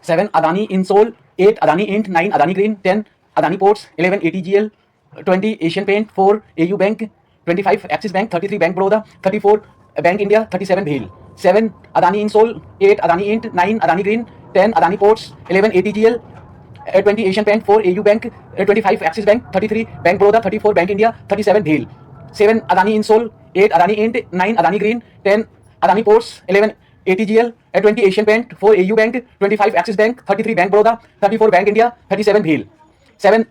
7 Adani Insol, 8 Adani Int, 9 Adani Green, 10 Adani Ports, 11 ATGL, 20 Asian Paint, 4 AU Bank, 25 Axis Bank, 33 Bank Baroda, 34 Bank India, 37 Bhel, 7 Adani Insol, 8 Adani Int, 9 Adani Green, 10 Adani Ports, 11 ATGL, 20 Asian Paint, 4 AU Bank, 25 Axis Bank, 33 Bank Baroda, 34 Bank India, 37 Bhel, 7 Adani Insol, 8 Adani Int, 9 Adani Green, 10 Adani Ports, 11 ATGL, 20 Asian Paint, 4 AU Bank, 25 Axis Bank, 33 Bank Baroda, 34 Bank India, 37 Bhel, 7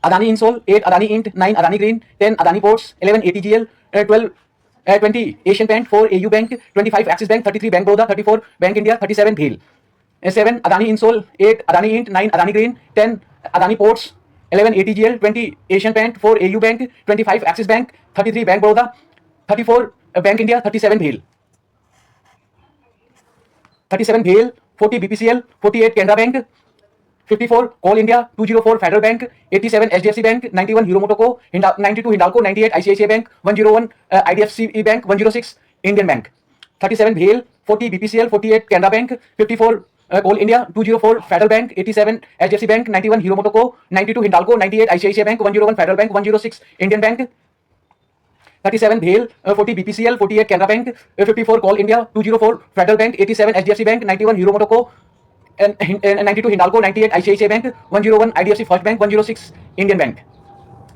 Adani Insol, 8 Adani Int, 9 Adani Green, 10 Adani Ports, 11 ATGL, 20 Asian Paint, 4 AU Bank, 25 Axis Bank, 33 Bank Baroda, 34 Bank India, 37 Bhel, 7 Adani Insol, 8 Adani Int, 9 Adani Green, 10 Adani Ports, 11 ATGL, 20 Asian Paint, 4 AU Bank, 25 Axis Bank, 33 Bank Baroda, 34 Bank India, 37 Bhel, 37 Bhel, 40 BPCL, 48 Canara Bank, 54 Coal India, 204 Federal Bank, 87 HDFC Bank, 91 Hero MotoCo, 92 Hindalco, 98 ICICI Bank, 101 IDFC Bank, 106 Indian Bank, 37 Bhel, 40 BPCL, 48 Canara Bank, 54 Coal India, 204 Federal Bank, 87 HDFC Bank, 91 Hero MotoCo, 92 Hindalco, 98 ICICI Bank, 101 Federal Bank, 106 Indian Bank, 37 Bhel, 40 BPCL, 48 Canara Bank, 54 Coal India, 204 Federal Bank, 87 HDFC Bank, 91 Hero MotoCo, 92 Hindalco, 98 ICICI Bank, 101 IDFC First Bank, 106 Indian Bank,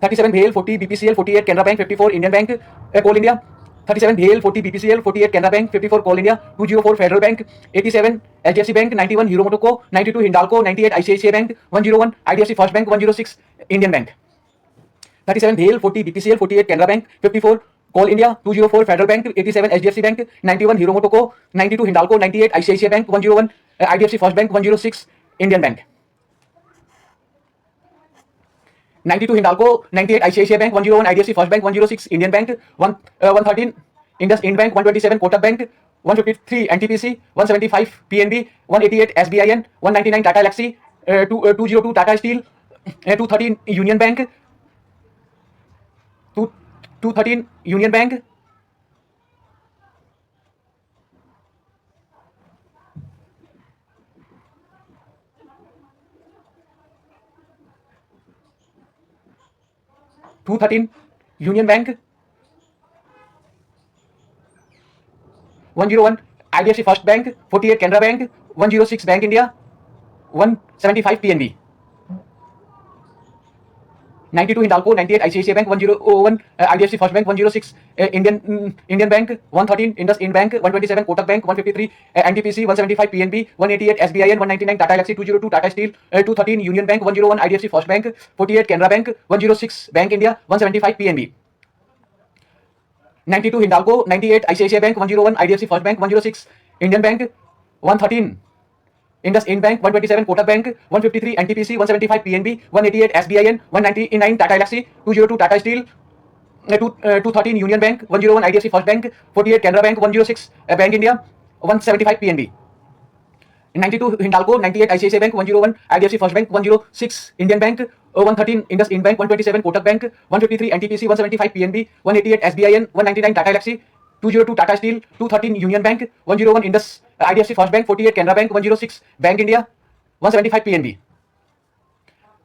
37 Bhel, 40 BPCL, 48 Canara Bank, 54 Indian Bank, Coal India, 37 Bhel, 40 BPCL, 48 Canara Bank, 54 Coal India, 204 Federal Bank, 87 HDFC Bank, 91 Hero MotoCo, 92 Hindalco, 98 ICICI Bank, 101 IDFC First Bank, 106 Indian Bank, 37 Bhel, 40 BPCL, 48 Canara Bank, 54 Coal India, 204 Federal Bank, 87 HDFC Bank, 91 Hero MotoCo, 92 Hindalco, 98 ICICI Bank, 101 IDFC First Bank, 106 Indian Bank, 92 Hindalco, 98 ICICI Bank, 101 IDFC First Bank, 106 Indian Bank, 113 Indus Ind Bank, 127 Kotak Bank, 153 NTPC, 175 PNB, 188 SBIN, 199 Tata Elxsi, 202 Tata Steel, 213 Union Bank, 213 Union Bank, 213 Union Bank, 101 IDFC First Bank, 48 Canara Bank, 106 Bank India, 175 PNB, 92 Hindalco, 98 ICICI Bank, 101 IDFC First Bank, 106 Indian Bank, 113 Indus Ind Bank, 127 Kotak Bank, 153 NTPC, 175 PNB, 188 SBIN, 199 Tata Elxsi, 202 Tata Steel, 213 Union Bank, 101 IDFC First Bank, 48 Canara Bank, 106 Bank India, 175 PNB, 92 Hindalco, 98 ICICI Bank, 101 IDFC First Bank, 106 Indian Bank, 113 Indus Ind Bank, 127 Kotak Bank, 153 NTPC, 175 PNB, 188 SBIN, 199 Tata Elxsi, 202 Tata Steel, 213 Union Bank, 101 IDFC First Bank, 48 Canara Bank, 106 Bank India, 175 PNB, 92 Hindalco, 98 ICICI Bank, 101 IDFC First Bank, 106 Indian Bank, 113 Indus Ind Bank, 127 Kotak Bank, 153 NTPC, 175 PNB, 188 SBIN, 199 Tata Elxsi, 202 Tata Steel, 213 Union Bank, 101 Indus IDFC First Bank, 48 Canara Bank, 106 Bank India, 175 PNB,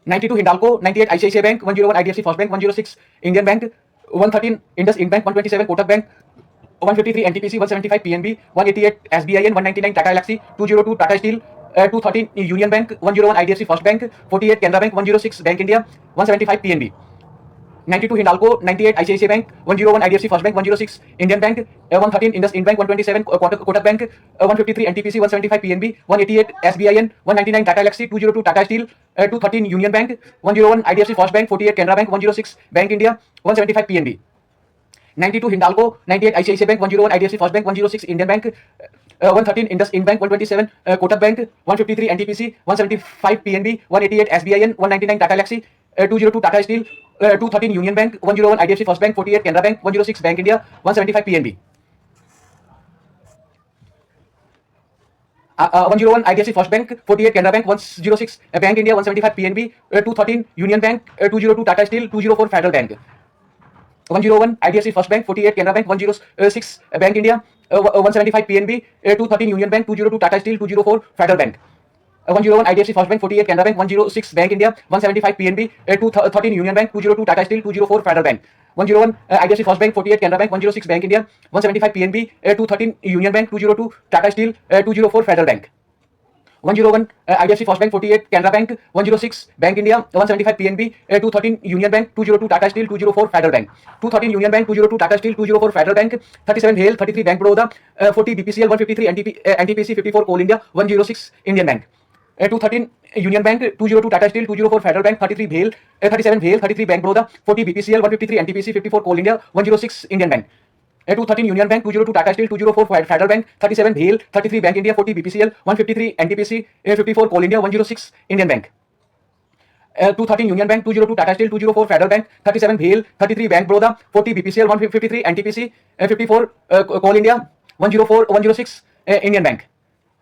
92 Hindalco, 98 ICICI Bank, 101 IDFC First Bank, 106 Indian Bank, 113 Indus Ind Bank, 127 Kotak Bank, 153 NTPC, 175 PNB, 188 SBIN, 199 Tata Elxsi, 202 Tata Steel, 213 Union Bank, 101 IDFC First Bank, 48 Canara Bank, 106 Bank India, 175 PNB, 92 Hindalco, 98 ICICI Bank, 101 IDFC First Bank, 106 Indian Bank, 113 Indus Ind Bank, 127 Kotak Bank, 153 NTPC, 175 PNB, 188 SBIN, 199 Tata Elxsi, 202 Tata Steel, 213 Union Bank, 101 IDFC First Bank, 48 Canara Bank, 106 Bank India, 175 PNB, 92 Hindalco, 98 ICICI Bank, 101 IDFC First Bank, 106 Indian Bank, 113 Indus Ind Bank, 127 Kotak Bank, 153 NTPC, 175 PNB, 188 SBIN, 199 Tata Elxsi, 202 Tata Steel, 213 Union Bank, 101 IDFC First Bank, 48 Canara Bank, 106 Bank India, 175 PNB, 101 IDFC First Bank, 48 Canara Bank, 106 Bank India, 175 PNB, 213 Union Bank, 202 Tata Steel, 204 Federal Bank, 101 IDFC First Bank, 48 Canara Bank, 106 Bank India, 175 PNB, 213 Union Bank, 202 Tata Steel, 204 Federal Bank, 101 IDFC First Bank, 48 Canara Bank, 106 Bank India, 175 PNB, 213 Union Bank, 202 Tata Steel, 204 Federal Bank. 101 IDFC First Bank, 48 Canara Bank, 106 Bank India, 175 PNB, 213 Union Bank, 202 Tata Steel, 204 Federal Bank. 101 IDFC First Bank, 48 Canara Bank, 106 Bank India, 175 PNB, 213 Union Bank, 202 Tata Steel, 204 Federal Bank. 213 Union Bank, 202 Tata Steel, 204 Federal Bank. 37 Hale, 33 Bank Baroda, 40 BPCL, 153 NTPC, 54 Coal India, 106 Indian Bank. 213 Union Bank, 202 Tata Steel, 204 Federal Bank, 33 Bhel, 37 Bhel, 33 Bank Baroda, 40 BPCL, 153 NTPC, 54 Coal India, 106 Indian Bank. 213 Union Bank, 202 Tata Steel, 204 Federal Bank, 37 Bhel, 33 Bank India, 40 BPCL, 153 NTPC, 54 Coal India, 106 Indian Bank. 213 Union Bank, 202 Tata Steel, 204 Federal Bank, 37 Bhel, 33 Bank Baroda, 40 BPCL, 153 NTPC, 54 Coal India, 106 Indian Bank.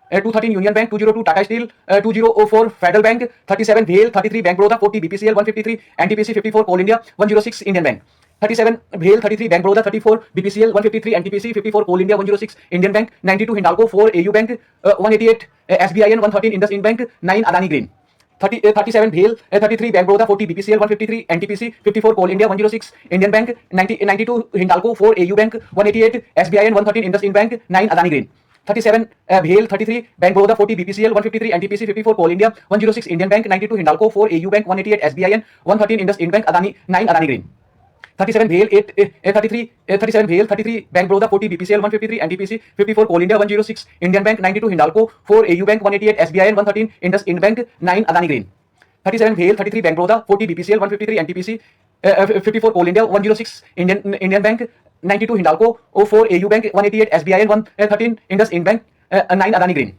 213 Union Bank, 202 Tata Steel, 204 Federal Bank, 37 Bhel, 33 Bank Baroda, 40 BPCL, 153 NTPC, 54 Coal India, 106 Indian Bank. 37 Bhel, 33 Bank Baroda, 34 BPCL, 153 NTPC, 54 Coal India, 106 Indian Bank, 92 Hindalco, 4 AU Bank, 188 SBIN, 113 IndusInd Bank, 9 Adani Green. 37 Bhel, 33 Bank Baroda, 40 BPCL, 153 NTPC, 54 Coal India, 106 Indian Bank, 92 Hindalco, 4 AU Bank, 188 SBIN, 113 IndusInd Bank, 9 Adani Green. 37 Bhel, 33 Bank Baroda, 40 BPCL, 153 NTPC, 54 Coal India, 106 Indian Bank, 92 Hindalco, 4 AU Bank, 188 SBIN, 113 IndusInd Bank, Adani 9 Adani Green. 37 Bhel, 37 Bhel, 33 Bank Baroda, 40 BPCL, 153 NTPC, 54 Coal India, 106 Indian Bank, 92 Hindalco, 4 AU Bank, 188 SBIN, 113 IndusInd Bank, 9 Adani Green. 37 Bhel, 33 Bank Baroda, 40 BPCL, 153 NTPC, 54 Coal India, 106 Indian Bank, 92 Hindalco, 4 AU Bank, 188 SBIN, 113 IndusInd Bank, 9 Adani Green.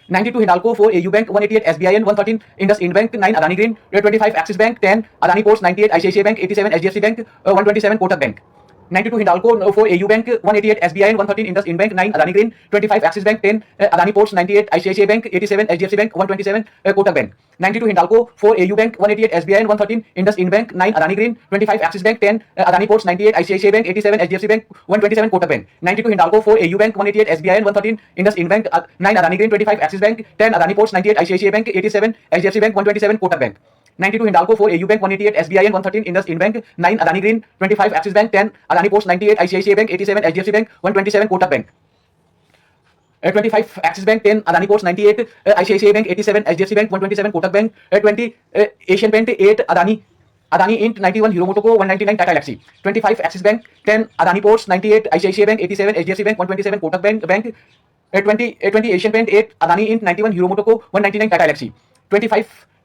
92 Hindalco, 4 AU Bank, 188 SBIN, 113 IndusInd Bank, 9 Adani Green, 25 Axis Bank, 10 Adani Ports, 98 ICICI Bank, 87 HDFC Bank, 127 Kotak Bank. 92 Hindalco, 4 AU Bank, 188 SBIN, 113 IndusInd Bank, 9 Adani Green, 25 Axis Bank, 10 Adani Ports, 98 ICICI Bank, 87 HDFC Bank, 127 Kotak Bank. 92 Hindalco, 4 AU Bank, 188 SBIN, 113 IndusInd Bank, 9 Adani Green, 25 Axis Bank, 10 Adani Ports, 98 ICICI Bank, 87 HDFC Bank, 127 Kotak Bank. 92 Hindalco, 4 AU Bank, 188 SBIN, 113 IndusInd Bank, 9 Adani Green, 25 Axis Bank, 10 Adani Ports, 98 ICICI Bank, 87 HDFC Bank, 127 Kotak Bank. 92 Hindalco, 4 AU Bank, 188 SBIN, 113 IndusInd Bank, 9 Adani Green, 25 Axis Bank, 10 Adani Ports, 98 ICICI Bank, 87 HDFC Bank, 127 Kotak Bank. 25 Axis Bank, 10 Adani Ports, 98 ICICI Bank, 87 HDFC Bank, 127 Kotak Bank, 20 Asian Paint, 8 Adani Int, 91 Hero Motoco, 199 Tata Elxsi. 25 Axis Bank, 10 Adani Ports, 98 ICICI Bank, 87 HDFC Bank, 127 Kotak Bank, 20 Asian Paint, 8 Adani Int, 91 Hero Motoco, 199 Tata Elxsi.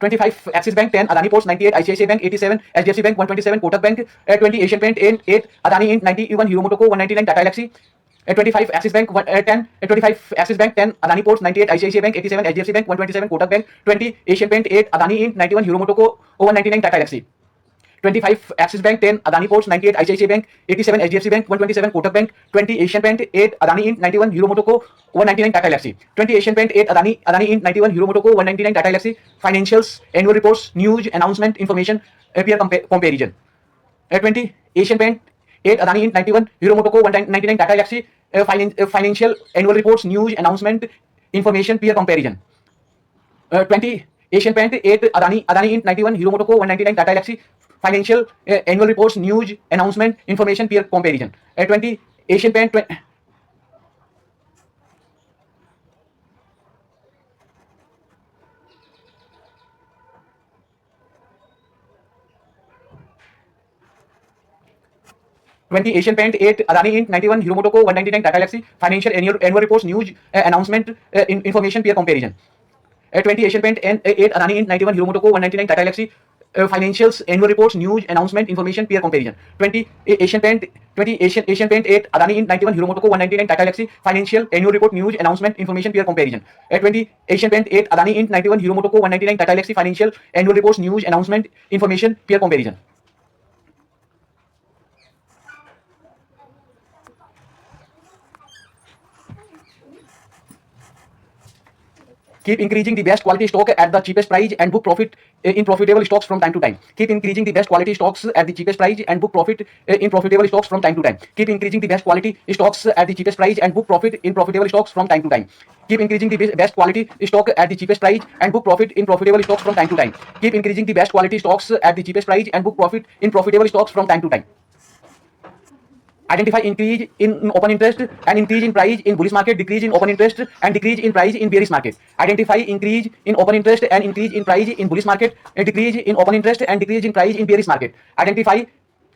25 Axis Bank, 10 Adani Ports, 98 ICICI Bank, 87 HDFC Bank, 127 Kotak Bank, 20 Asian Paint, 8 Adani Int, 91 Hero Motoco, 199 Tata Elxsi. 25 Axis Bank, 10 25 Axis Bank, 10 Adani Ports, 98 ICICI Bank, 87 HDFC Bank, 127 Kotak Bank, 20 Asian Paint, 8 Adani Int, 91 Hero Motoco, 199 Tata Elxsi. 25 Axis Bank, 10 Adani Ports, 98 ICICI Bank, 87 HDFC Bank, 127 Kotak Bank, 20 Asian Paint, 8 Adani Int, 91 Hero Motoco, 199 Tata Elxsi. 20 Asian Paint, 8 Adani Int, 91 Hero Motoco, 199 Tata Elxsi. Financials, annual reports, news, announcement, information, peer comparison. 20 Asian Paint, 8 Adani Int, 91 Hero Motoco, 199 Tata Elxsi. Financial annual reports, news, announcement, information, peer comparison. 20 Asian Paint, 8 Adani Int, 91 Hero Motoco, 199 Tata Elxsi. Financial annual reports, news, announcement, information, peer comparison. 20 Asian Paint, 20 Asian Paint, 8 Adani Int, 91 Hero Motoco, 199 Tata Elxsi. Financial annual reports, news, announcement, information, peer comparison. 20 Asian Paint, 8 Adani Int, 91 Hero Motoco, 199 Tata Elxsi. Financials, annual reports, news, announcement, information, peer comparison. 20 Asian Paint, 8 Adani Int, 91 Hero Motoco, 199 Tata Elxsi. Financial annual report, news, announcement, information, peer comparison. 20 Asian Paint, 8 Adani Int, 91 Hero Motoco, 199 Tata Elxsi. Financial annual reports, news, announcement, information, peer comparison. Keep increasing the best quality stock at the cheapest price and book profit in profitable stocks from time to time. Keep increasing the best quality stocks at the cheapest price and book profit in profitable stocks from time to time. Keep increasing the best quality stocks at the cheapest price and book profit in profitable stocks from time to time. Keep increasing the best quality stock at the cheapest price and book profit in profitable stocks from time to time. Keep increasing the best quality stocks at the cheapest price and book profit in profitable stocks from time to time. Identify increase in open interest and increase in price in bullish market, decrease in open interest and decrease in price in bearish market. Identify increase in open interest and increase in price in bullish market, decrease in open interest and decrease in price in bearish market. Identify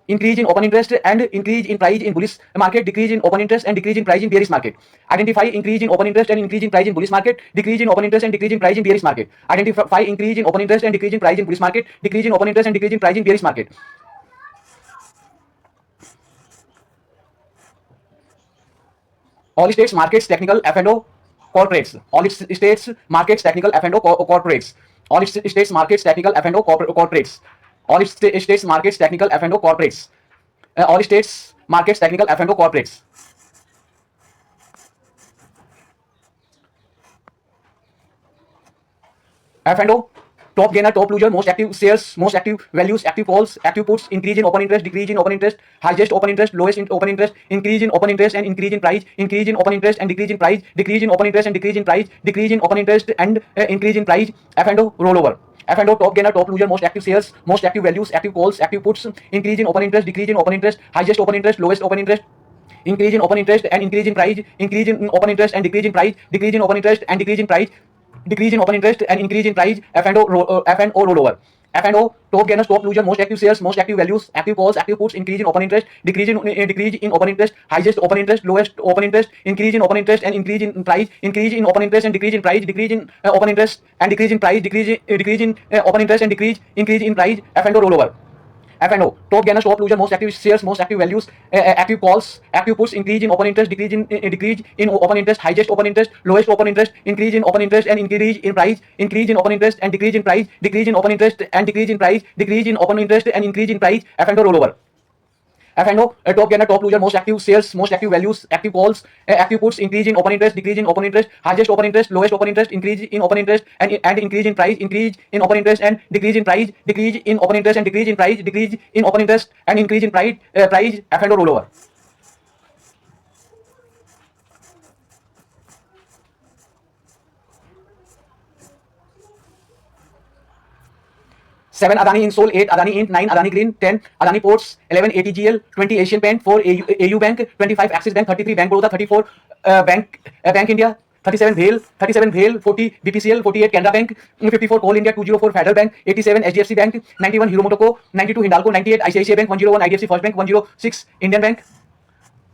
increase in open interest and increase in price in bullish market, decrease in open interest and decrease in price in bearish market. Identify increase in open interest and increase in price in bullish market, decrease in open interest and decrease in price in bearish market. Identify increase in open interest and decrease in price in bullish market, decrease in open interest and decrease in price in bearish market. All states markets technical F&O corporates. All states markets technical F&O corporates. All states markets technical F&O corporates. All states markets technical F&O corporates. All states markets technical F&O corporates. F&O, top gainer, top loser, most active shares, most active values, active calls, active puts, increase in open interest, decrease in open interest, highest open interest, lowest in open interest, increase in open interest and increase in price, increase in open interest and decrease in price, decrease in open interest and decrease in price, decrease in open interest and increase in price. F&O rollover. F&O, top gainer, top loser, most active shares, most active values, active calls, active puts, increase in open interest, decrease in open interest, highest open interest, lowest open interest, increase in open interest and increase in price, increase in open interest and decrease in price, decrease in open interest and decrease in price, decrease in open interest and increase in price. F&O rollover. F&O, top gainers, top loser, most active shares, most active values, active calls, active puts, increase in open interest, decrease in open interest, highest open interest, lowest open interest, increase in open interest and increase in price, increase in open interest and decrease in price, decrease in open interest and decrease in price, decrease in open interest and increase in price. F&O rollover. F&O, top gainers, top loser, most active shares, most active values, active calls, active puts, increase in open interest, decrease in open interest, highest open interest, lowest open interest, increase in open interest and increase in price, increase in open interest and decrease in price, decrease in open interest and decrease in price, decrease in open interest and increase in price. F&O rollover. F&O, top gainer, top loser, most active shares, most active values, active calls, active puts, increase in open interest, decrease in open interest, highest open interest, lowest open interest, increase in open interest and increase in price, increase in open interest and decrease in price, decrease in open interest and decrease in price, decrease in open interest and increase in price. F&O rollover. Seven Adani Insol, 8 Adani Int, 9 Adani Green, 10 Adani Ports, 11 ATGL, 20 Asian Paint, 4 AU Bank, 25 Axis Bank, 33 Bank Baroda, 34 Bank India, 37 Bhel, 40 BPCL, 48 Canara Bank, 54 Coal India, 204 Federal Bank, 87 HDFC Bank, 91 Hero Motoco, 92 Hindalco, 98 ICICI Bank, 101 IDFC First Bank, 106 Indian Bank,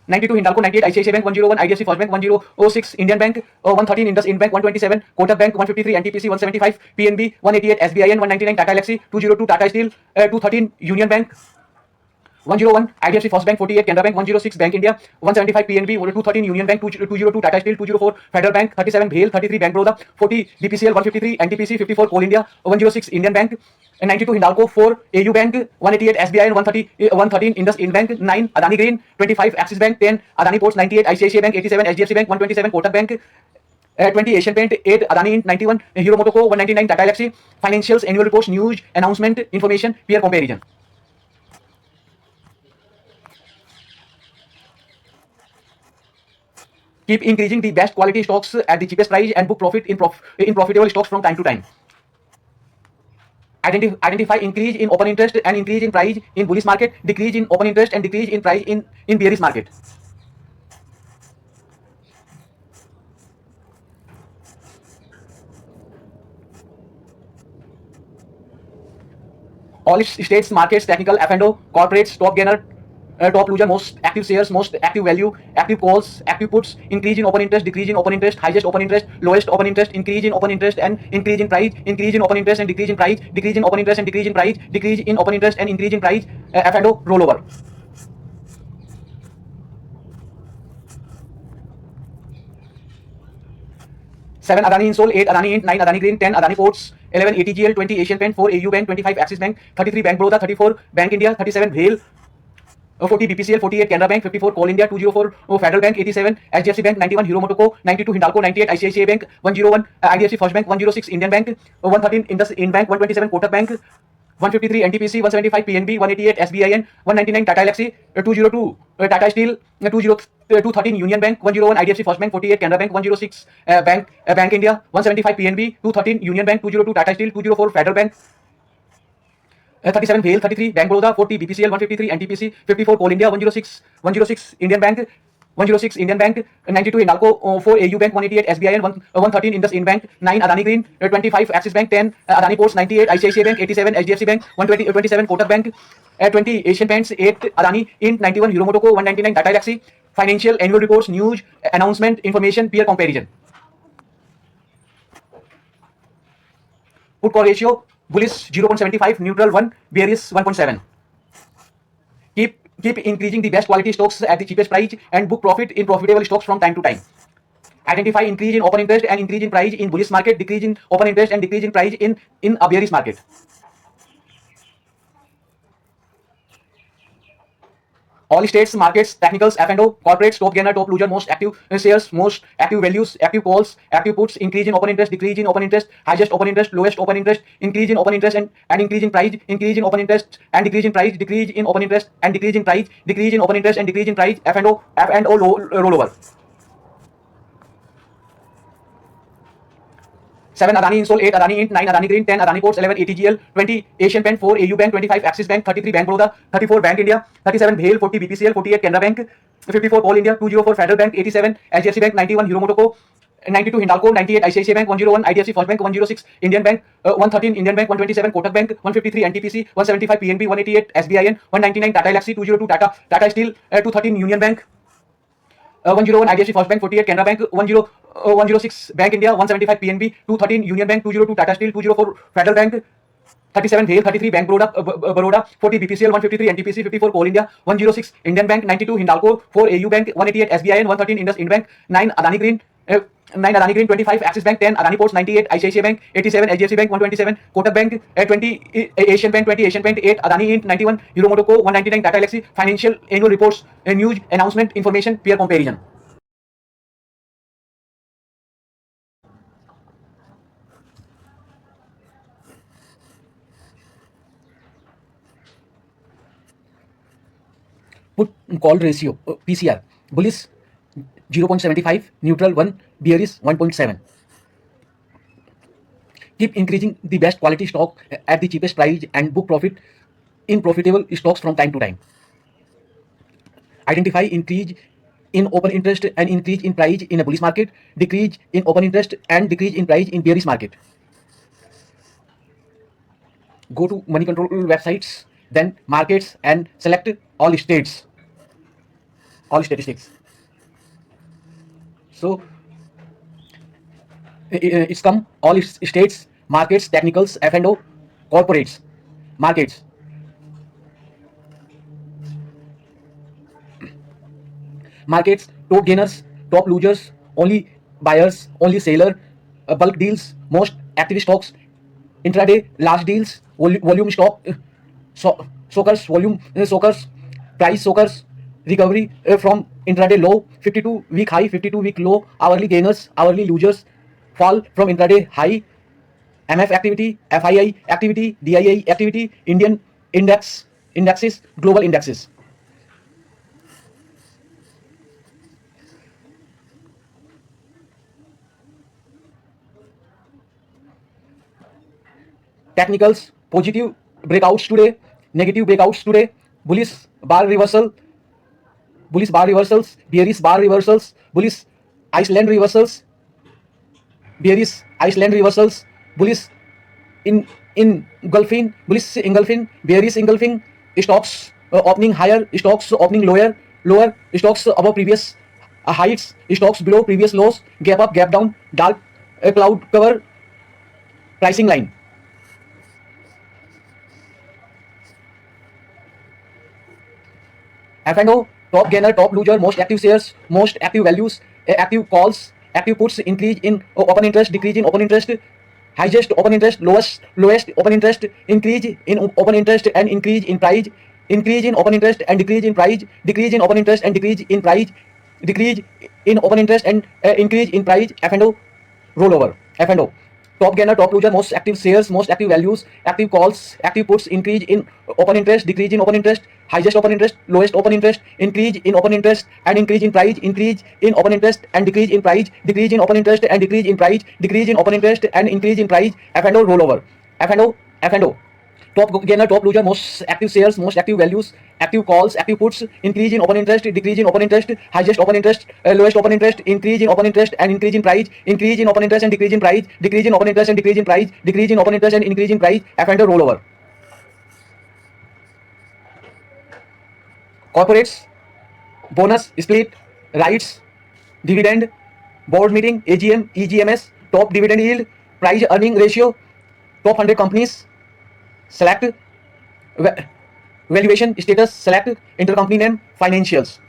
92 Hindalco, 98 ICICI Bank, 101 IDFC First Bank, 106 Indian Bank, 113 Indus Ind Bank, 127 Kotak Bank, 153 NTPC, 175 PNB, 188 SBIN, 199 Tata Elxsi, 202 Tata Steel, 213 Union Bank, 101 IDFC First Bank, 48 Canara Bank, 106 Bank India, 175 PNB, 213 Union Bank, 202 Tata Steel, 204 Federal Bank, 37 Bhel, 33 Bank Baroda, 40 BPCL, 153 NTPC, 54 Coal India, 106 Indian Bank, 92 Hindalco, 4 AU Bank, 188 SBI, 113 Indus Ind Bank, 9 Adani Green, 25 Axis Bank, 10 Adani Ports, 98 ICICI Bank, 87 HDFC Bank, 127 Kotak Bank, 20 Asian Paint, 8 Adani Int, 91 Hero Motoco, 199 Tata Elxsi. Financials, annual reports, news, announcement, information, peer comparison. Keep increasing the best quality stocks at the cheapest price and book profit in profitable stocks from time to time. Identify increase in open interest and increase in price in bullish market, decrease in open interest and decrease in price in bearish market. All states markets technical F&O corporates, top gainer, top loser, most active shares, most active value, active calls, active puts, increase in open interest, decrease in open interest, highest open interest, lowest open interest, increase in open interest and increase in price, increase in open interest and decrease in price, decrease in open interest and decrease in price, decrease in open interest and increase in price. F&O rollover. Seven Adani Insol, 8 Adani Int, 9 Adani Green, 10 Adani Ports, 11 ATGL, 20 Asian Paint, 4 AU Bank, 25 Axis Bank, 33 Bank Baroda, 34 Bank India, 37 Bhel, 40 BPCL, 48 Canara Bank, 54 Coal India, 204 Federal Bank, 87 HDFC Bank, 91 Hero MotoCo, 92 Hindalco, 98 ICICI Bank, 101 IDFC First Bank, 106 Indian Bank, 113 IndusInd Bank, 127 Kotak Bank, 153 NTPC, 175 PNB, 188 SBIN, 199 Tata Elxsi, 202 Tata Steel, 213 Union Bank, 101 IDFC First Bank, 48 Canara Bank, 106 Bank India, 175 PNB, 213 Union Bank, 202 Tata Steel, 204 Federal Bank, 37 BHAL, 33 Bank Baroda, 40 BPCL, 153 NTPC, 54 Coal India, 106 Indian Bank, 106 Indian Bank, 92 Hindalco, 4 AU Bank, 188 SBIN, 113 IndusInd Bank, 9 Adani Green, 25 Axis Bank, 10 Adani Ports, 98 ICICI Bank, 87 HDFC Bank, 27 Kotak Bank, 20 Asian Paints, 8 Adani Int, 91 Hero MotoCo, 199 Tata Elxsi. Financial annual reports, news, announcement, information, peer comparison. Put call ratio, bullish 0.75, neutral 1, bearish 1.7. Keep increasing the best quality stocks at the cheapest price and book profit in profitable stocks from time to time. Identify increase in open interest and increase in price in bullish market, decrease in open interest and decrease in price in a bearish market. All states, markets, technicals, F&O, corporates, top gainer, top loser, most active shares, most active values, active calls, active puts, increase in open interest, decrease in open interest, highest open interest, lowest open interest, increase in open interest and increase in price, increase in open interest and decrease in price, decrease in open interest and decrease in price, decrease in open interest and decrease in price, F&O rollover. 7 Adani Insol, 8 Adani Int, 9 Adani Green, 10 Adani Ports, 11 ATGL, 20 Asian Paint, 4 AU Bank, 25 Axis Bank, 33 Bank Baroda, 34 Bank India, 37 BHAL, 40 BPCL, 48 Canara Bank, 54 Coal India, 204 Federal Bank, 87 HDFC Bank, 91 Hero MotoCo, 92 Hindalco, 98 ICICI Bank, 101 IDFC First Bank, 106 Indian Bank, 113 Indian Bank, 127 Kotak Bank, 153 NTPC, 175 PNB, 188 SBIN, 199 Tata Elxsi, 202 Tata Steel, 213 Union Bank, 101 IDFC First Bank, 48 Canara Bank, 106 Bank India, 175 PNB, 213 Union Bank, 202 Tata Steel, 204 Federal Bank, 37 BHAL, 33 Bank Baroda, 40 BPCL, 153 NTPC, 54 Coal India, 106 Indian Bank, 92 Hindalco, 4 AU Bank, 188 SBIN, 113 IndusInd Bank, 9 Adani Green, 25 Axis Bank, 10 Adani Ports, 98 ICICI Bank, 87 HDFC Bank, 127 Kotak Bank, 20 Asian Bank, 8 Adani Int, 91 Hero MotoCo, 199 Tata Elxsi. Financial annual reports, news, announcement, information, peer comparison. Put call ratio, PCR, bullish 0.75, neutral 1, bearish 1.7. Keep increasing the best quality stock at the cheapest price and book profit in profitable stocks from time to time. Identify increase in open interest and increase in price in a bullish market, decrease in open interest and decrease in price in bearish market. Go to money control websites, then markets and select all states, all statistics. So it's come all states, markets, technicals, F&O, corporates, markets. Markets, top gainers, top losers, only buyers, only seller, bulk deals, most active stocks, intraday, large deals, volume stock, soakers, volume soakers, price soakers, recovery from intraday low, 52-week high, 52-week low, hourly gainers, hourly losers, fall from intraday high, MF activity, FII activity, DII activity, Indian indexes, global indexes. Technicals, positive breakouts today, negative breakouts today, bullish bar reversal, bullish bar reversals, bearish bar reversals, bullish Iceland reversals, bearish Iceland reversals, bullish engulfing, bullish engulfing, bearish engulfing, stocks opening higher, stocks opening lower, stocks above previous heights, stocks below previous lows, gap up, gap down, dark cloud cover, pricing line. F&O, top gainer, top loser, most active shares, most active values, active calls, active puts, increase in open interest, decrease in open interest, highest open interest, lowest open interest, increase in open interest and increase in price, increase in open interest and decrease in price, decrease in open interest and decrease in price, decrease in open interest and increase in price. F&O rollover. F&O. Top gainer, top loser, most active shares, most active values, active calls, active puts, increase in open interest, decrease in open interest, highest open interest, lowest open interest, increase in open interest and increase in price, increase in open interest and decrease in price, decrease in open interest and decrease in price, decrease in open interest and increase in price. F&O rollover. F&O. Top gainer, top loser, most active shares, most active values, active calls, active puts, increase in open interest, decrease in open interest, highest open interest, lowest open interest, increase in open interest and increase in price, increase in open interest and decrease in price, decrease in open interest and decrease in price, decrease in open interest and increase in price. F&O rollover. Corporates, bonus, split, rights, dividend, board meeting, AGM, EGMS, top dividend yield, price earning ratio, top 100 companies, select valuation status, select intercompany name, financials.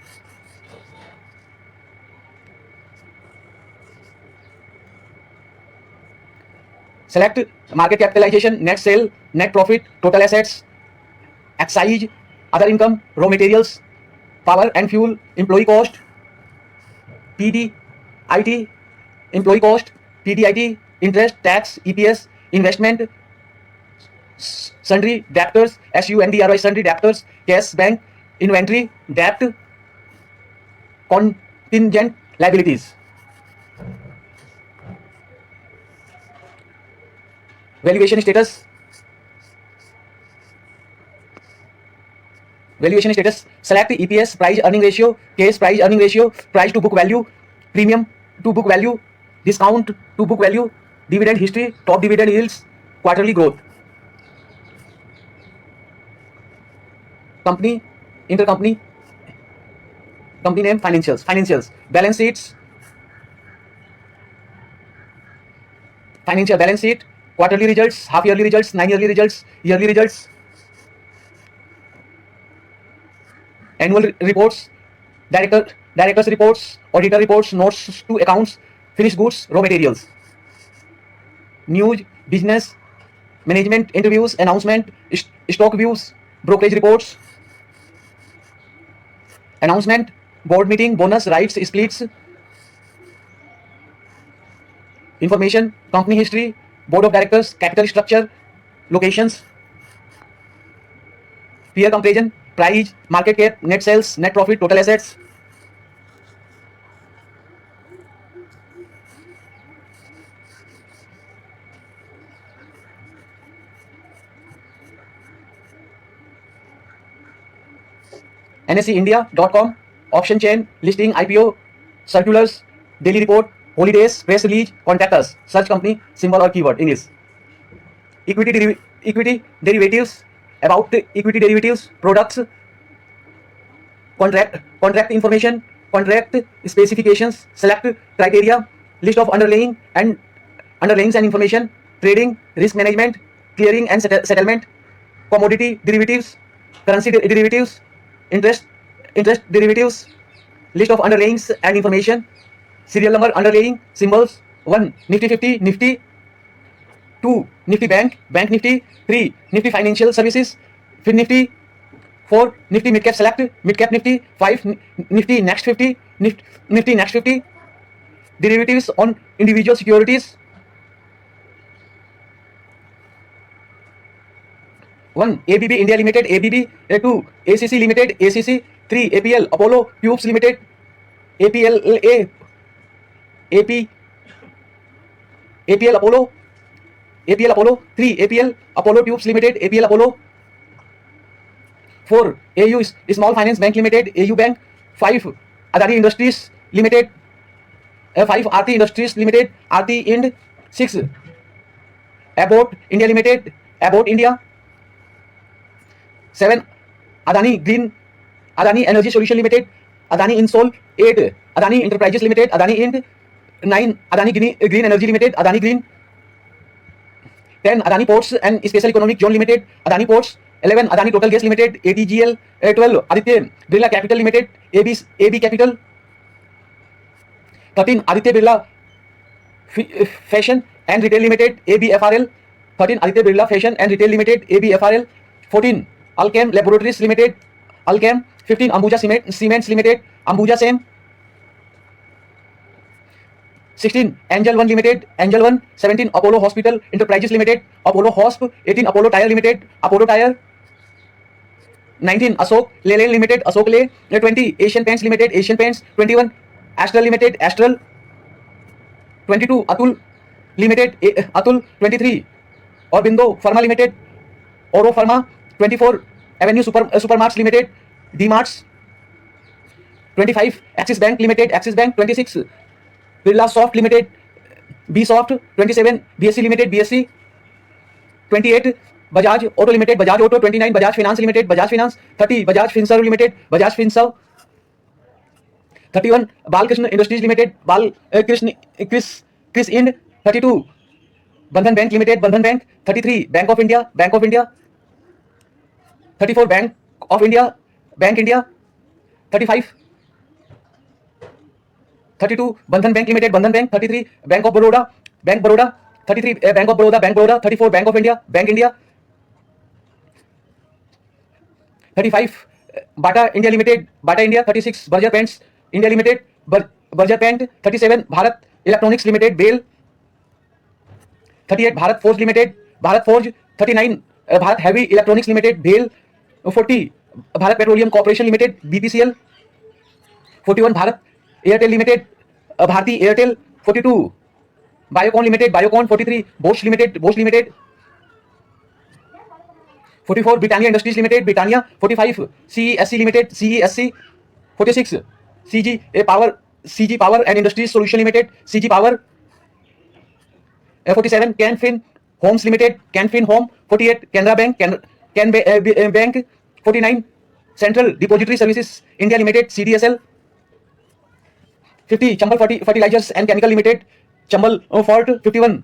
Select market capitalization, net sale, net profit, total assets, excise, other income, raw materials, power and fuel, employee cost, PDIT, employee cost, PDIT, interest, tax, EPS, investment, sundry debtors, SUNDRY, sundry debtors, cash, bank, inventory, debt, contingent liabilities. Valuation status. Valuation status. Select EPS, price earning ratio, case price earning ratio, price to book value, premium to book value, discount to book value, dividend history, top dividend yields, quarterly growth. Company, intercompany, company name, financials, balance sheets, financial balance sheet, quarterly results, half yearly results, 9 yearly results, yearly results, annual reports, directors reports, auditor reports, notes to accounts, finished goods, raw materials, news, business, management interviews, announcement, stock views, brokerage reports, announcement, board meeting, bonus, rights, splits, information, company history, board of directors, capital structure, locations, peer comparison, price, market cap, net sales, net profit, total assets. NSEindia.com, option chain, listing, IPO, circulars, daily report, holidays, press release, contact us, search company, symbol or keyword, English. Equity derivatives, about the equity derivatives, products, contract information, contract specifications, select criteria, list of underlyings and information, trading, risk management, clearing and settlement, commodity derivatives, currency derivatives, interest derivatives, list of underlyings and information, serial number, underlying symbols, 1 Nifty 50, Nifty, 2 Nifty Bank Nifty, 3 Nifty Financial Services, Nifty, 4 Nifty Midcap Select, Midcap Nifty, 5 Nifty Next 50, Nifty Next 50, derivatives on individual securities, 1 ABB India Limited, ABB, 2 ACC Limited, ACC, 3 APL Apollo Tubes Limited, APL Apollo, 3 APL Apollo Tubes Limited, APL Apollo, 4 AU Small Finance Bank Limited, AU Bank, 5 Adani Industries Limited, 5 Aarti Industries Limited, Aarti Ind, 6 Abbott India Limited, Abbott India, 7 Adani Energy Solution Limited, Adani Insol, 8 Adani Enterprises Limited, Adani Ind, 9 Adani Green Energy Limited, Adani Green, 10 Adani Ports and Special Economic Zone Limited, Adani Ports, 11 Adani Total Gas Limited, ATGL, 12 Aditya Birla Capital Limited, AB Capital, 13 Aditya Birla Fashion and Retail Limited, ABFRL, 13 Aditya Birla Fashion and Retail Limited, ABFRL, 14 Alchem Laboratories Limited, Alchem. 15 Ambuja Cements Limited, Ambuja Cem. 16 Angel One Limited, Angel One. 17 Apollo Hospital Enterprises Limited, Apollo Hosp. 18 Apollo Tire Limited, Apollo Tire. 19 Ashok Leyland Limited, Ashok Ley. 20 Asian Paints Limited, Asian Paints. 21 Astral Limited, Astral. 22 Atul Limited, Atul. 23 Aurobindo Pharma Limited, Oro Pharma. 24 Avenue Supermarts Limited, D-Marts. 25 Axis Bank Limited, Axis Bank. 26 Birla Soft Limited, B Soft. 27 BSC Limited, BSC. 28 Bajaj Auto Limited, Bajaj Auto. 29 Bajaj Finance Limited, Bajaj Finance. 30 Bajaj Finserv Limited, Bajaj Finserv. 31 Balkrishna Industries Limited, Chris Ind. 32 Bandhan Bank Limited, Bandhan Bank. 33 Bank of India, Bank of India. 34 Bank of India, Bank India. 35 32 Bandhan Bank Limited, Bandhan Bank. 33 Bank of Baroda, Bank Baroda. 33 Bank of Baroda, Bank Baroda. 34 Bank of India, Bank India. 35 Bata India Limited, Bata India. 36 Berger Paints India Limited, Berger Paint. 37 Bharat Electronics Limited, BEL. 38 Bharat Forge Limited, Bharat Forge. 39 Bharat Heavy Electronics Limited, BEL. 40 Bharat Petroleum Corporation Limited, BPCL. 41 Bharat Airtel Limited, Bharti Airtel. 42 Biocon Limited, Biocon. 43 Bosch Limited, Bosch Limited. 44 Britannia Industries Limited, Britannia. 45 CESC Limited, CESC. 46 CG Power and Industries Solution Limited, CG Power. 47 Canfin Homes Limited, Canfin Home. 48 Canara Bank, Bank. 49 Central Depository Services India Limited, CDSL. 50 Chambal Fertilizers and Chemical Limited, Chambal Fort. 51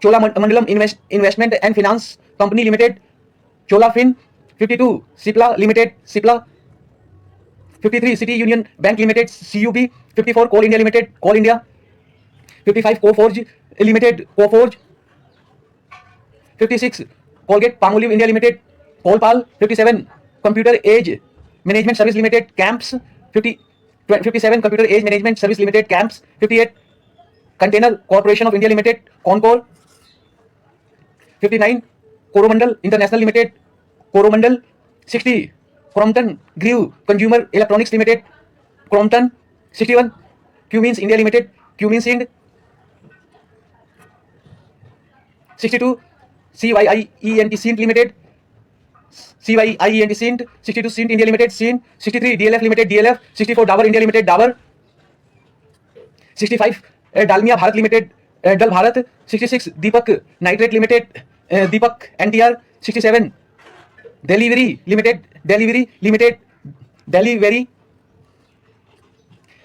Chola Mandalam Investment and Finance Company Limited, Chola Fin. 52 Cipla Limited, Cipla. 53 City Union Bank Limited, CUB. 54 Coal India Limited, Coal India. 55 Coforge Limited, Coforge. 56 Colgate Palmolive India Limited, Colpal. 57 Computer Age Management Service Limited, CAMPS. 57 Computer Age Management Service Limited, CAMPS. 58 Container Corporation of India Limited, Concor. 59 Coromandel International Limited, Coromandel. 60 Crompton Greaves Consumer Electronics Limited, Crompton. 61 Cummins India Limited, Cummins Ind. 62 CYIENT Cint Limited, CYIENT Cint. 62 Cint India Limited, Cint. 63 DLF Limited, DLF. 64 Dabur India Limited, Dabur. 65 Dalmia Bharat Limited, Dal Bharat. 66 Deepak Nitrate Limited, Deepak NTR. 67 Delivery Limited, Delivery.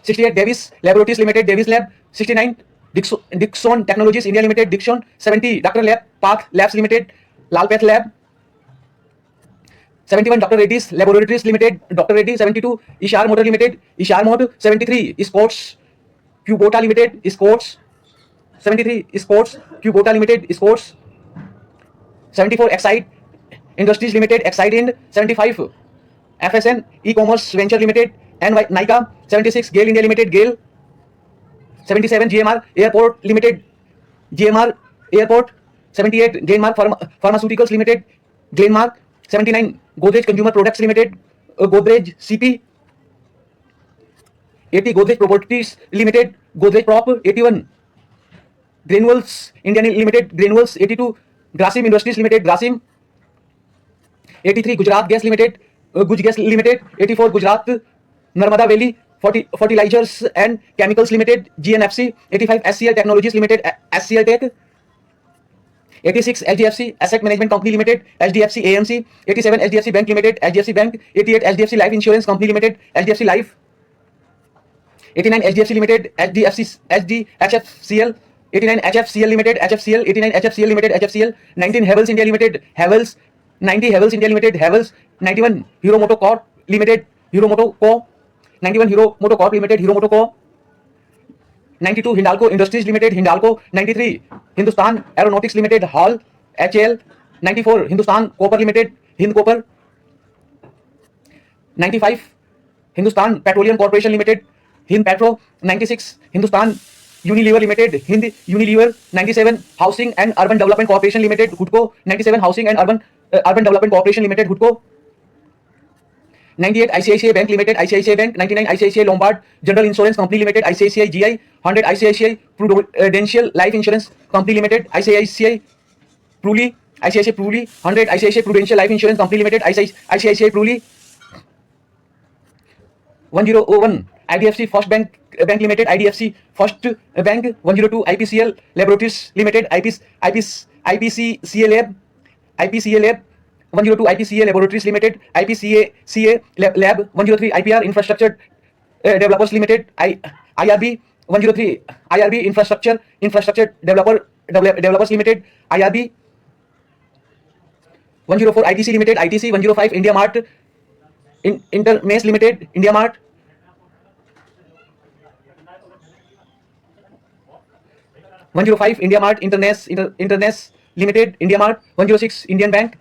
68 Davis Laboratories Limited, Davis Lab. 69 Dixon Technologies India Limited, Dixon. 70 Dr. Lab Path Labs Limited, Lalpath Lab. 71 Dr. Reddy's Laboratories Limited, Dr. Reddy. 72 Ishar Motor Limited, Ishar Motor. 73 Sports Kubota Limited, Sports. 73 Sports Kubota Limited, Sports. 74 Excite Industries Limited, Excite Ind. 75 FSN E-Commerce Venture Limited and Nika. 76 Gale India Limited, Gale. 77 GMR Airport Limited, GMR Airport. 78 Glenmark Pharmaceuticals Limited, Glenmark. 79 Godrej Consumer Products Limited, Godrej CP. 80 Godrej Properties Limited, Godrej Prop. 81 Granules India Limited, Granules. 82 Grasim Industries Limited, Grasim. 83 Gujarat Gas Limited, Guj Gas Limited. 84 Gujarat Narmada Valley Fertilizers and Chemicals Limited, GNFC. 85 SCL Technologies Limited, SCL Tech. 86 HDFC Asset Management Company Limited, HDFC AMC. 87 HDFC Bank Limited, HDFC Bank. 88 HDFC Life Insurance Company Limited, HDFC Life. 89 HDFC Limited, HFCL. 89 HFCL Limited, HFCL. 89 HFCL Limited, HFCL. 19 Havels India Limited, Havels. 90 Havels India Limited, Havels. 91 Hero Moto Corp Limited, Hero Moto Co. 91 Hero Moto Corp Limited, Hero Moto Co. 92 Hindalco Industries Limited, Hindalco. 93 Hindustan Aeronautics Limited, HAL, HAL. 94 Hindustan Copper Limited, Hind Copper. 95 Hindustan petroleum corporation limited Hind petro, 96 Hindustan Unilever limited Hind Unilever, 97 housing and urban development corporation limited हुडको, 97 housing and urban development corporation limited हुडको, 98 ICICI bank limited ICICI bank, 99 ICICI Lombard general insurance company limited ICICI GI, 100 ICICI Prudential life insurance company limited ICICI Pruli, 100 ICICI Prudential life insurance company limited ICICI Pruli, 101 IDFC first bank limited IDFC first bank, 102 IPCL laboratories limited IPCCA lab, 102 IPCA laboratories limited IPCA lab, 103 IPR infrastructure developers limited IRB, 103 IRB infrastructure developers limited IRB, 104 ITC limited ITC, 105 India Mart Intermace limited India Mart, 105 India Mart Internes limited India Mart, 106 Indian Bank,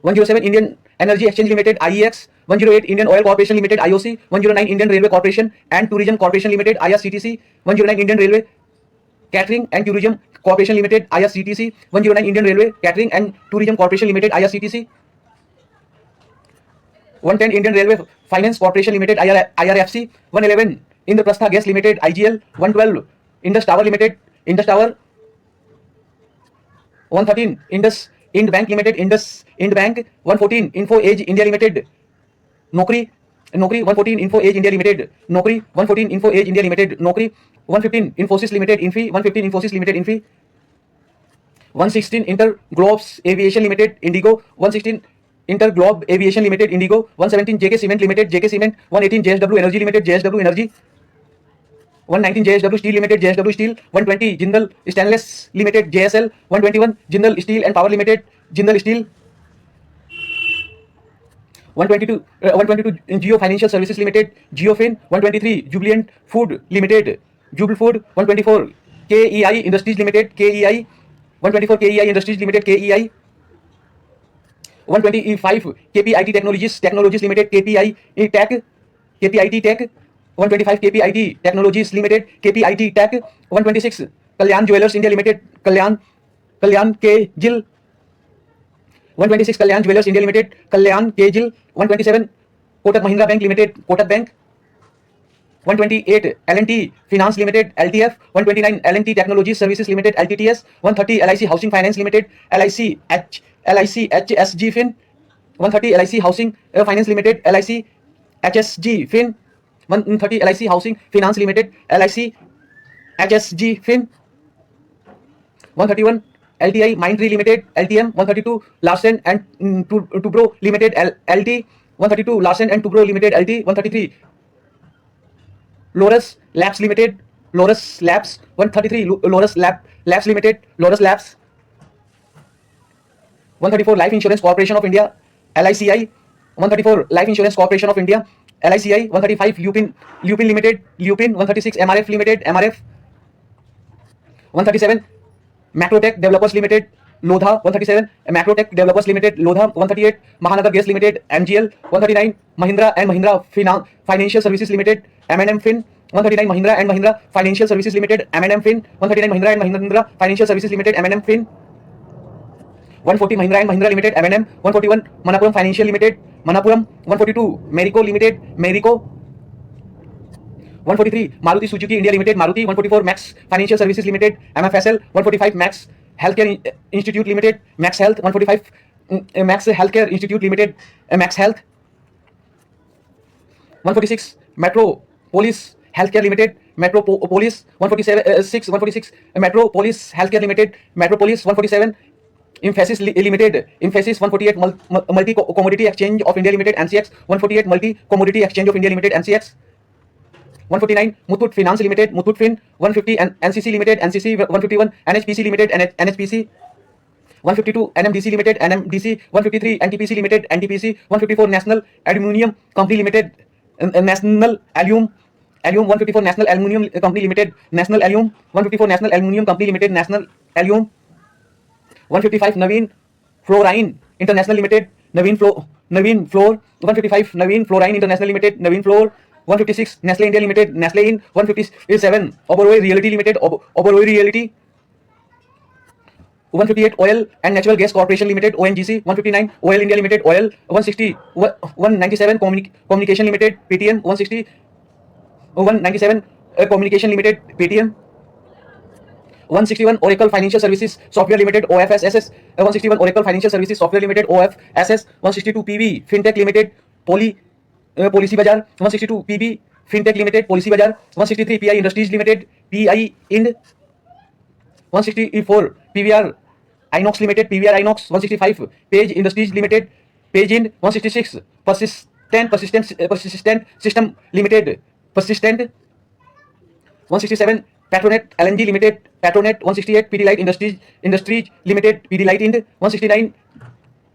107 Indian Energy Exchange Limited IEX, 108 Indian Oil Corporation Limited IOC, 109 Indian Railway Corporation and Tourism Corporation Limited IRCTC, 109 Indian Railway Catering and Tourism Corporation Limited IRCTC, 109 Indian Railway Catering and Tourism Corporation Limited IRCTC, 110 Indian Railway Finance Corporation Limited IRFC, 111 Indraprastha Gas Limited IGL, 112 Indus Tower Limited Indus Tower, 113 Indus Ind Bank Limited Indus Ind Bank, 114 Info Age India Limited Nokri 114 Info Age India Limited Nokri, 114 Info Age India Limited Nokri, 115 Infosys Limited Infi, 115 Infosys Limited Infi, 116 Interglobes Aviation Limited Indigo, 116 Interglobe Aviation Limited Indigo, 117 JK Cement Limited JK Cement, 118 JSW Energy Limited JSW Energy, 119 JSW Steel Limited JSW Steel, 120 Jindal Stainless Limited JSL, 121 Jindal Steel and Power Limited Jindal Steel, 122 Geo Financial Services Limited Geofin, 123 Jubilant Food Limited Jubal Food, 124 KEI Industries Limited KEI, 124 KEI Industries Limited KEI, 125 KPIT Technologies Limited KPI Tech KPIT Tech, 125 KPIT Technologies Limited KPIT Tech, 126 Kalyan Jewellers India Limited Kalyan K Jil, 126 Kalyan Jewellers India Limited Kalyan K Jil, 127 Kotak Mahindra Bank Limited Kotak Bank, 128 L&T Finance Limited LTF, 129 L&T Technology Services Limited LTTS, 130 LIC Housing Finance Limited LIC HSG Fin, 130 LIC Housing Finance Limited LIC HSG Fin, 130 LIC Housing Finance Limited LIC HSG Fin, 131 LTI Mindtree Limited LTM, 132 Larsen and Toubro Limited LT, 132 Larsen and Toubro Limited LT, 133 Loras Labs Limited Loras Labs, 133 Loras Labs Limited Loras Labs, 134 Life Insurance Corporation of India LICI, 134 Life Insurance Corporation of India LICI, 135 Lupin Limited Lupin, 136 MRF Limited MRF, 137 Macrotech Developers Limited Lodha, 137 Macrotech Developers Limited Lodha, 138 Mahanagar Gas Limited MGL, 139 Mahindra and Mahindra Financial Services Limited M&M Fin, 139 Mahindra and Mahindra Financial Services Limited M&M Fin, 139 Mahindra and Mahindra Financial Services Limited M&M Fin, 140 Mahindra and Mahindra Limited M&M, 141 Manappuram Financial Limited Manappuram, 142 Marico Limited Marico, 143 Maruti Suzuki India Limited Maruti, 144 Max Financial Services Limited MFSL, 145 Max Healthcare Institute Limited Max Health, 145 Max Healthcare Institute Limited Max Health, 146 Metro Police Healthcare Limited Metropolis, 146 Metropolis Healthcare Limited Metropolis, 147 Emphasis Limited Emphasis, 148 Multi Commodity Exchange of India Limited MCX, 148 Multi Commodity Exchange of India Limited MCX, 149 Muthoot Finance Limited Muthoot Fin, 150 NCC Limited NCC, 151 NHPC Limited NHPC, 152 NMDC Limited NMDC, 153 NTPC Limited NTPC, 154 National Aluminium Company Limited National Alum, 154 National Aluminium Company Limited National Alum, 154 National Aluminium Company Limited National Alum, 155 Naveen Fluorine International Limited Naveen Navin Floor 155, Navin Fluorine International Limited, Navin Floor 156, Nestle India Limited, Nestle in 157, Oberoi Realty Limited, Oberoi Realty 158, Oil and Natural Gas Corporation Limited, ONGC 159, Oil India Limited, Oil 160, 197, Communication Limited, PTM 160, 197, Communication Limited, PTM 161, Oracle Financial Services Software Limited, OFSS 161, Oracle Financial Services Software Limited, OFSS 162, PB Fintech Limited, Policy Bazar 162, PB Fintech Limited, Policy Bazar 163, PI Industries Limited, PI Ind 164, PVR Inox Limited, PVR Inox 165, Page Industries Limited, Page Ind 166, Persistent System Limited, Persistent 167, Petronet LNG Limited, Petronet 168, Pidilite Industries Limited, Pidilite Ind 169,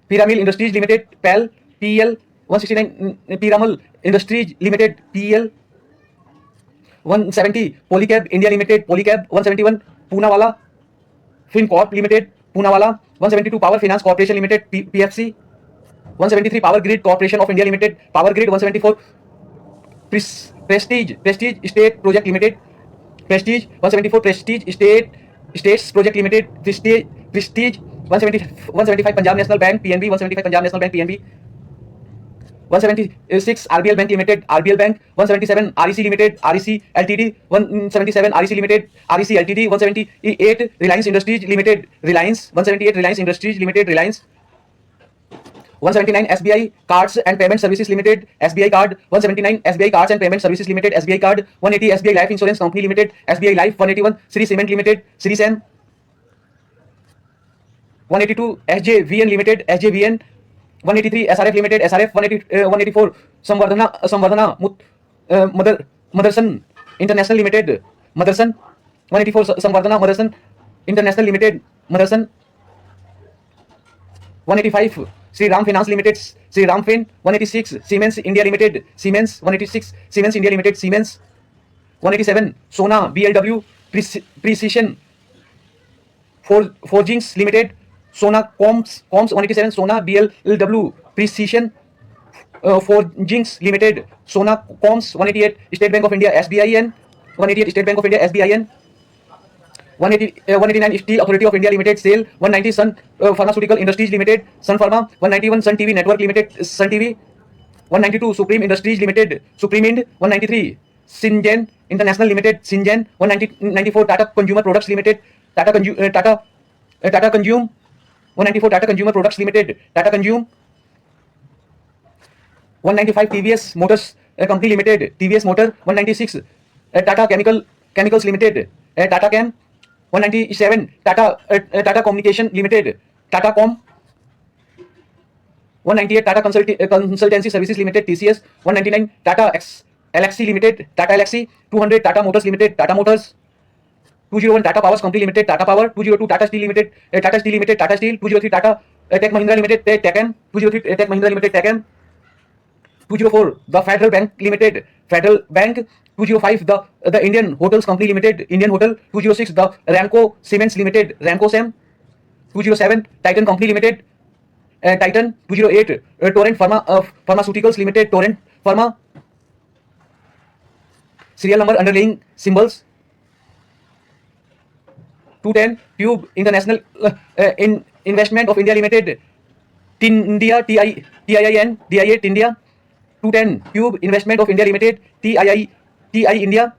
Pyramid Industries Limited, PAL, PEL 169, Piramal Industries Limited, PEL 170, Polycab India Limited, Polycab 171, Poonawalla FinCorp Limited, Poonawalla 172, Power Finance Corporation Limited, PFC 173, Power Grid Corporation of India Limited, Power Grid 174, Prestige State Project Limited, Prestige 174, Prestige States Project Limited, Prestige 175, Punjab National Bank PNB 175, Punjab National Bank PNB 176, RBL Bank Limited, RBL Bank 177, REC Limited, REC Ltd 177, REC Limited, REC Ltd 178, Reliance Industries Limited, Reliance 178, Reliance Industries Limited, Reliance 179, SBI Cards and Payment Services Limited, SBI Card 179, SBI Cards and Payment Services Limited, SBI Card 180, SBI Life Insurance Company Limited, SBI Life 181, Sri Cement Limited, Sri Cem 182, SJVN Limited, SJVN 183, SRF Limited, SRF 184, Samvardhana Motherson International Limited, Motherson 184, Samvardhana Motherson International Limited, Motherson 185, Sri Ram Finance Limited, Sri Ram Fin 186, Siemens India Limited, Siemens 186, Siemens India Limited, Siemens 187, Sona BLW Precision Forgings Limited, Sona Coms 187, Sona BLW Precision Forgings Limited, Sona Coms 188, State Bank of India SBIN 188, State Bank of India SBIN 189, Steel Authority of India Limited, SAIL 190, Sun Pharmaceutical Industries Limited, Sun Pharma 191, Sun TV Network Limited, Sun TV 192, Supreme Industries Limited, Supreme Ind 193, Syngene International Limited, Syngene 194, Tata Consumer Products Limited, Tata Consume 194, Tata Consumer Products Limited, Tata Consume 195, TVS Motors Company Limited, TVS Motor 196, Tata Chemicals Limited, Tata Chem 197, Tata Communication Limited, Tata Com 198, Tata Consultancy Services Limited, TCS 199, Tata Elxsi Limited, Tata Elxsi 200, Tata Motors Limited, Tata Motors 201, Tata Powers Company Limited, Tata Power 202, Tata Steel Limited, Tata Steel Limited, Tata Steel 203, Tata Tech Mahindra Limited, Techem 203, Tech Mahindra Limited, Techem 204, the Federal Bank Limited, Federal Bank 205, the Indian Hotels Company Limited, Indian Hotel 206, the Ramco Cements Limited, Ramco Cem 207, Titan Company Limited, Titan 208, Torrent Pharmaceuticals Limited, Torrent Pharma, serial number underlying symbols 210, Tube International Investment of India Limited, Tindia TIIN DIA Tindia 210, Tube Investment of India Limited, TI India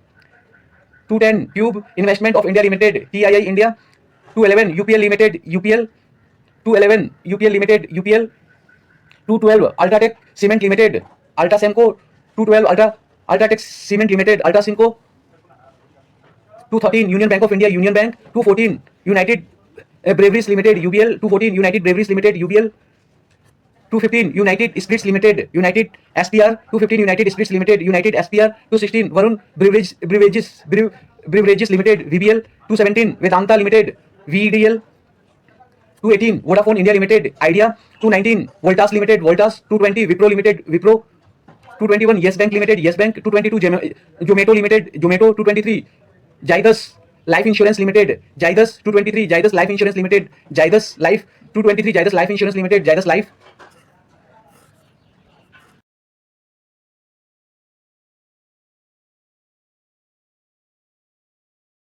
210, Tube Investment of India Limited, TII India 211, UPL Limited, UPL 211, UPL Limited, UPL 212, Ultratech Cement Limited, Ultrasemco 212, Ultratech Cement Limited, Ultrasimco 213, Union Bank of India, Union Bank 214, United Breweries Limited, UBL 214, United Breweries Limited, UBL 215, United Spirits Limited, United SPR 215, United Spirits Limited, United SPR 216, Varun Beverages Limited, VBL 217, Vedanta Limited, VDL 218, Vodafone India Limited, Idea 219, Voltas Limited, Voltas 220, Wipro Limited, Wipro 221, Yes Bank Limited, Yes Bank 222, Zomato Limited, Zomato 223, Zydus Life Insurance Limited, Zydus 223, Zydus Life Insurance Limited, Zydus Life 223, Zydus Life Insurance Limited, Zydus Life